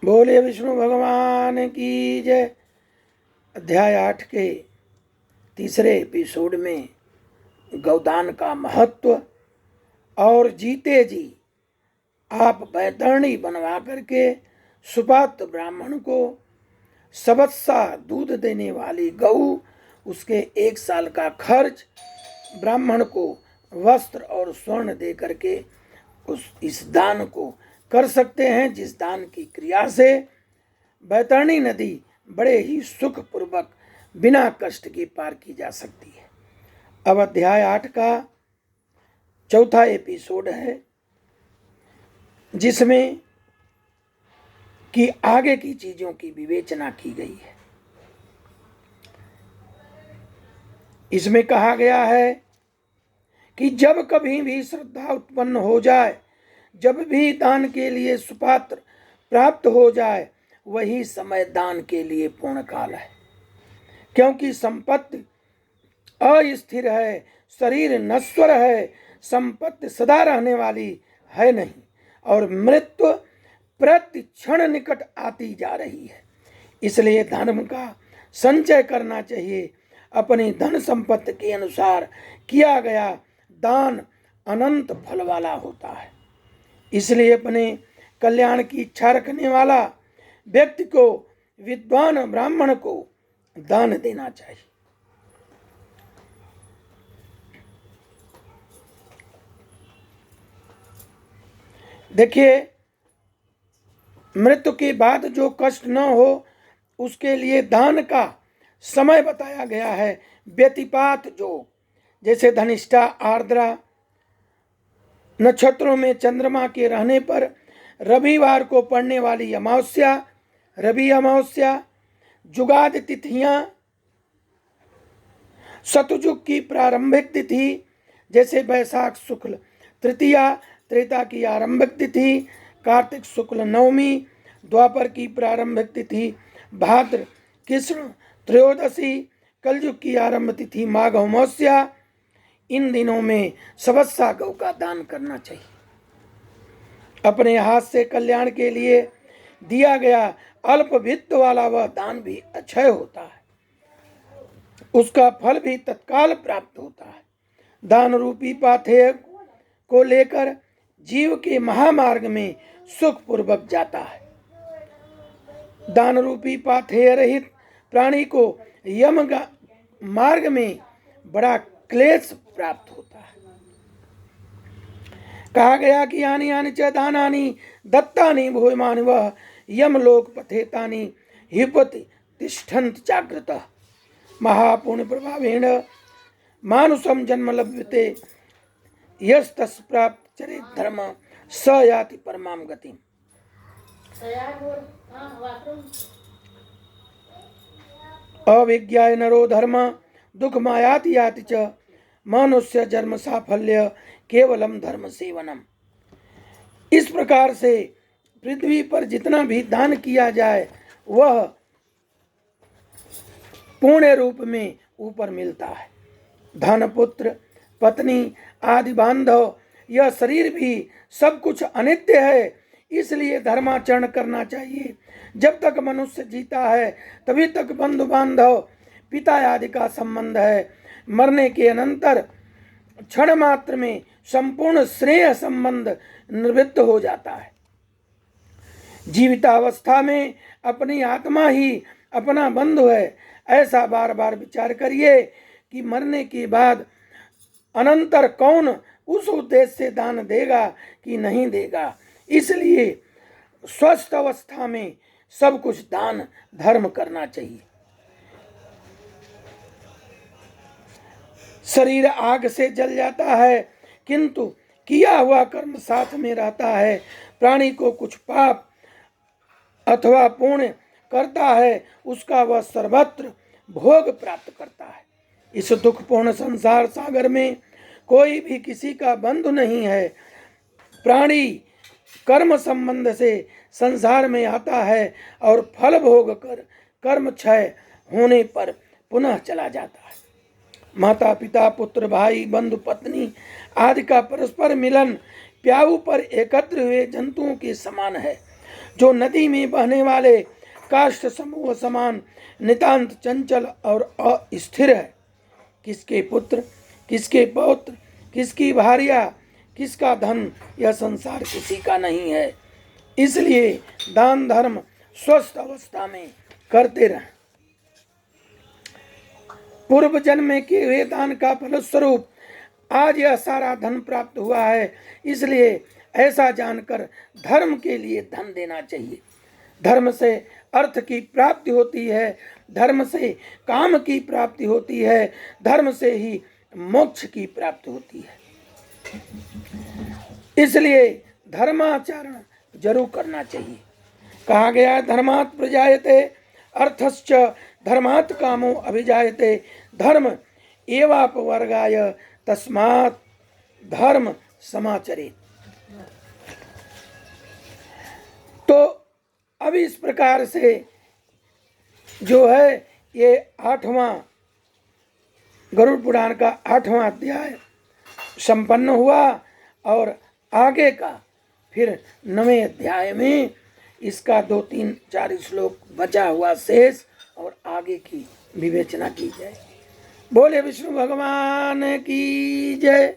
बोले विष्णु भगवान की जय। अध्याय 8 के तीसरे एपिसोड में गौदान का महत्व और जीते जी आप बैतरणी बनवा करके सुपात्र ब्राह्मण को सबस्सा दूध देने वाली गऊ, उसके 1 साल का खर्च, ब्राह्मण को वस्त्र और स्वर्ण दे करके इस दान को कर सकते हैं, जिस दान की क्रिया से बैतरणी नदी बड़े ही सुख पूर्वक बिना कष्ट के पार की जा सकती है। अब अध्याय 8 का चौथा एपिसोड है, जिसमें कि आगे की चीजों की विवेचना की गई है। इसमें कहा गया है कि जब कभी भी श्रद्धा उत्पन्न हो जाए, जब भी दान के लिए सुपात्र प्राप्त हो जाए, वही समय दान के लिए पूर्ण काल है। क्योंकि संपत्ति अस्थिर है, शरीर नश्वर है, संपत्ति सदा रहने वाली है नहीं, और मृत्यु प्रति क्षण निकट आती जा रही है। इसलिए धर्म का संचय करना चाहिए। अपनी धन संपत्ति के अनुसार किया गया दान अनंत फल वाला होता है। इसलिए अपने कल्याण की इच्छा रखने वाला व्यक्ति को, विद्वान ब्राह्मण को दान देना चाहिए। देखिए, मृत्यु के बाद जो कष्ट न हो, उसके लिए दान का समय बताया गया है। व्यतिपात, जो जैसे धनिष्ठा, आर्द्रा नक्षत्रों में चंद्रमा के रहने पर रविवार को पड़ने वाली अमावस्या, रवि अमावस्या, जुगाद तिथियां, सतयुग की प्रारंभिक तिथि जैसे वैशाख शुक्ल तृतीया, त्रेता की आरंभिक तिथि कार्तिक शुक्ल नवमी, द्वापर की प्रारंभिक तिथि भाद्र कृष्ण त्रयोदशी, कलयुग की आरंभ तिथि माघ अमावस्या, इन दिनों में सबस्सा गौ का दान करना चाहिए। अपने हाथ से कल्याण के लिए दिया गया अल्प वित्त वाला वह दान भी अक्षय होता है, उसका फल भी तत्काल प्राप्त होता है। दान रूपी पाथेय को लेकर जीव के महामार्ग में सुख पूर्वक जाता है। दान रूपी पाथेय रहित प्राणी को यम मार्ग में बड़ा क्लेश प्राप्त होता है। कहा गया कि यानी यानी च दानानि दत्तानि भूयमानि वह यमलोक पथेतानि हिपति तिष्ठन्त जागृतः महापुण्य प्रभावेण मानुषम जन्म लभ्यते यस्तस् प्राप्त चरित धर्म स याति परमाम गतिम। अविज्ञाय नरो धर्म दुख मायाति याति च मनुष्य जन्म साफल्य केवलम धर्म सेवनम। इस प्रकार से पृथ्वी पर जितना भी दान किया जाए वह पुण्य रूप में ऊपर मिलता है। धन, पुत्र, पत्नी आदि बांधव, यह शरीर भी सब कुछ अनित्य है, इसलिए धर्माचरण करना चाहिए। जब तक मनुष्य जीता है तभी तक बंधु बांधव, पिता आदि का संबंध है। मरने के अनंतर क्षण मात्र में संपूर्ण स्नेह संबंध निवृत्त हो जाता है। जीवितावस्था में अपनी आत्मा ही अपना बंधु है, ऐसा बार बार विचार करिए कि मरने के बाद अनंतर कौन उस उद्देश्य से दान देगा कि नहीं देगा। इसलिए स्वस्थ अवस्था में सब कुछ दान धर्म करना चाहिए। शरीर आग से जल जाता है, किंतु किया हुआ कर्म साथ में रहता है। प्राणी को कुछ पाप अथवा पुण्य करता है, उसका वह सर्वत्र भोग प्राप्त करता है। इस दुखपूर्ण संसार सागर में कोई भी किसी का बंधु नहीं है। प्राणी कर्म संबंध से संसार में आता है और फल भोग कर कर्म क्षय होने पर पुनः चला जाता है। माता पिता, पुत्र, भाई, बंधु, पत्नी आदि का परस्पर मिलन प्याऊ पर एकत्र हुए जंतुओं के समान है। जो नदी में बहने वाले काष्ठ समूह समान नितांत चंचल और अस्थिर है। किसके पुत्र, किसके पौत्र, किसकी भार्या, किसका धन, यह संसार किसी का नहीं है। इसलिए दान धर्म स्वस्थ अवस्था में करते रहें। पूर्व जन्म में किए हुए दान का फलस्वरूप आज यह सारा धन प्राप्त हुआ है। इसलिए ऐसा जानकर धर्म के लिए धन देना चाहिए। धर्म से अर्थ की प्राप्ति होती है, धर्म से काम की प्राप्ति होती है, धर्म से ही मोक्ष की प्राप्ति होती है। इसलिए धर्माचरण जरूर करना चाहिए। कहा गया धर्मात् प्रजायते अर्थश्च धर्मात् कामो अभिजायते धर्म एवापवर्गाय तस्मात् धर्म समाचरेत्। तो अब इस प्रकार से जो है ये 8वां गरुड़ पुराण का 8वां अध्याय संपन्न हुआ और आगे का फिर 9वें अध्याय में इसका 2, 3, 4 श्लोक बचा हुआ शेष और आगे की विवेचना की जाए। बोले विष्णु भगवान की जय।